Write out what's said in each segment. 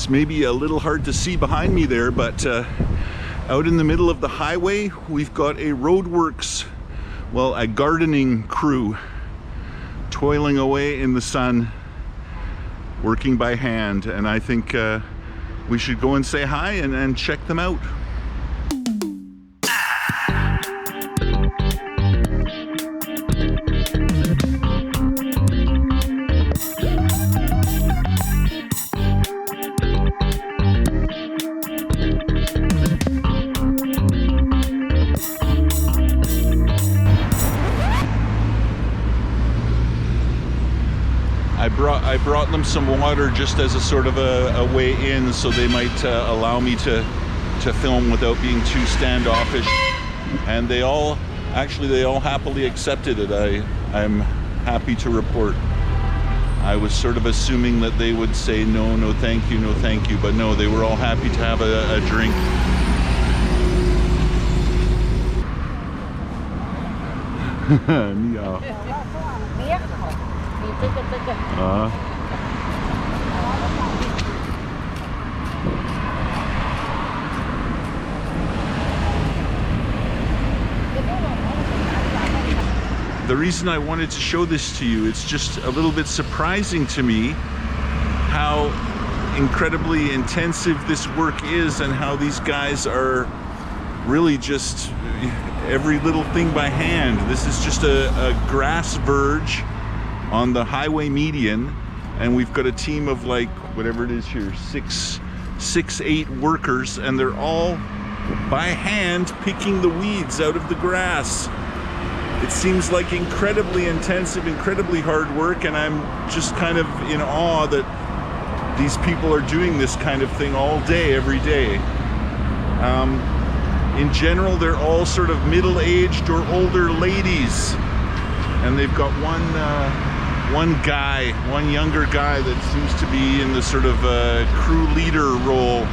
It's maybe a little hard to see behind me there, but out in the middle of the highway, we've got a roadworks, well, a gardening crew toiling away in the sun, working by hand, and I think we should go and say hi and check them out. I brought them some water just as a sort of a way in, so they might allow me to film without being too standoffish. And they all happily accepted it. I'm happy to report. I was sort of assuming that they would say no, no thank you, no thank you, but no, they were all happy to have a drink. The reason I wanted to show this to you, it's just a little bit surprising to me how incredibly intensive this work is and how these guys are really just every little thing by hand. This is just a grass verge on the highway median, and we've got a team of like whatever it is here, six, 8 workers, and they're all by hand picking the weeds out of the grass. It seems like incredibly intensive, incredibly hard work, and I'm just kind of in awe that these people are doing this kind of thing all day, every day. In general, they're all sort of middle-aged or older ladies, and they've got one younger guy that seems to be in the sort of crew leader role.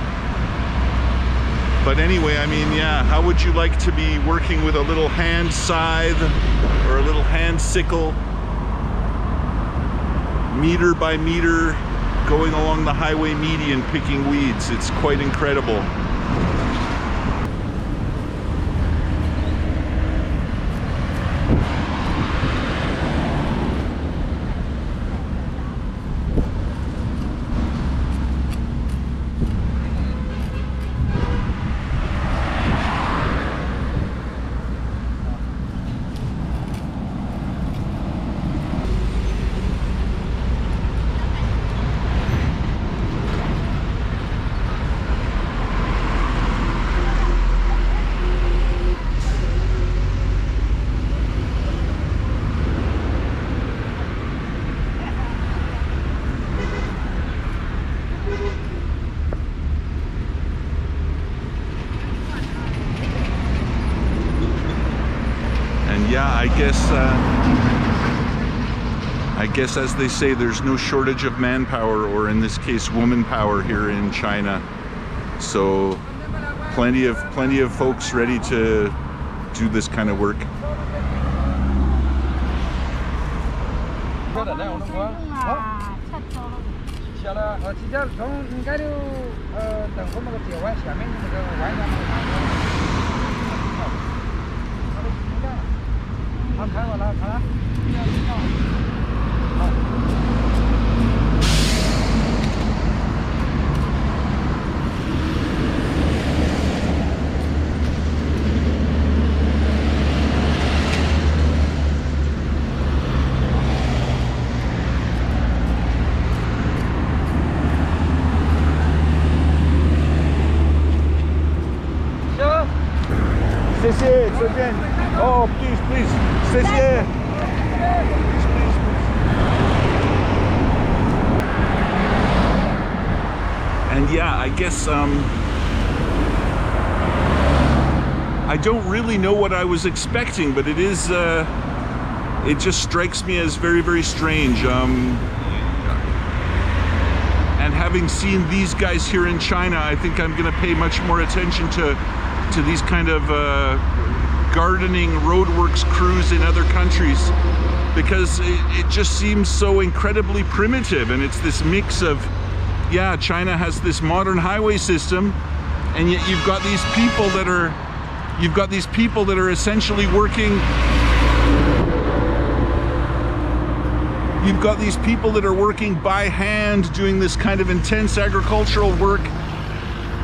But anyway, I mean, yeah, how would you like to be working with a little hand scythe or a little hand sickle, meter by meter, going along the highway median picking weeds? It's quite incredible. Yeah, I guess as they say, there's no shortage of manpower, or in this case, woman power here in China. So plenty of folks ready to do this kind of work. Oh, please, please. And yeah, I guess I don't really know what I was expecting, but it is it just strikes me as very, very strange. And having seen these guys here in China, I think I'm going to pay much more attention to these kind of gardening roadworks crews in other countries, because it just seems so incredibly primitive, and it's this mix of yeah, China has this modern highway system, and yet you've got these people that are essentially working. You've got these people that are working by hand, doing this kind of intense agricultural work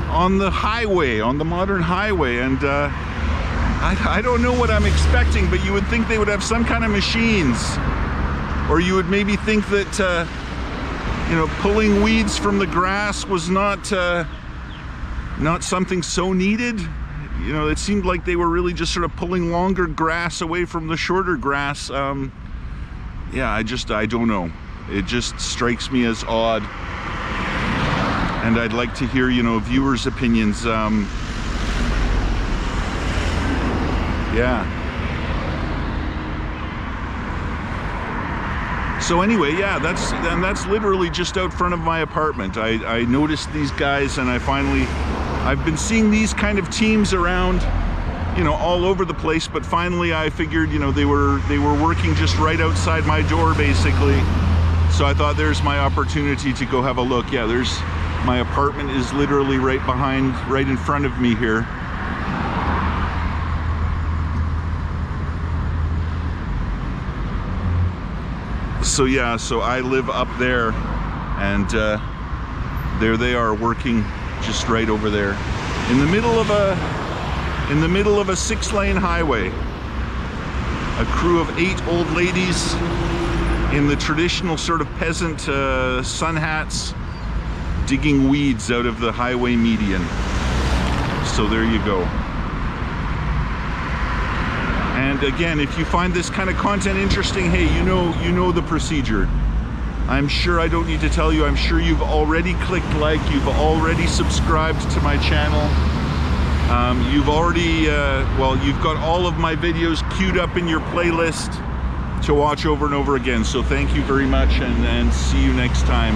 on the highway, on the modern highway, and I don't know what I'm expecting, but you would think they would have some kind of machines, or you would maybe think that you know, pulling weeds from the grass was not something so needed. You know, it seemed like they were really just sort of pulling longer grass away from the shorter grass. Yeah, I don't know. It just strikes me as odd. And I'd like to hear, you know, viewers' opinions. Yeah. So anyway, yeah, that's literally just out front of my apartment. I noticed these guys, and I've been seeing these kind of teams around, you know, all over the place, but finally I figured, you know, they were working just right outside my door, basically. So I thought, there's my opportunity to go have a look. Yeah, my apartment is literally right in front of me here. So yeah, so I live up there, and there they are working just right over there in the middle of a 6-lane highway. A crew of 8 old ladies in the traditional sort of peasant sun hats, digging weeds out of the highway median. So there you go. And again, if you find this kind of content interesting, hey, you know the procedure. I'm sure I don't need to tell you. I'm sure you've already clicked like, you've already subscribed to my channel. You've already, well, you've got all of my videos queued up in your playlist to watch over and over again. So thank you very much, and see you next time.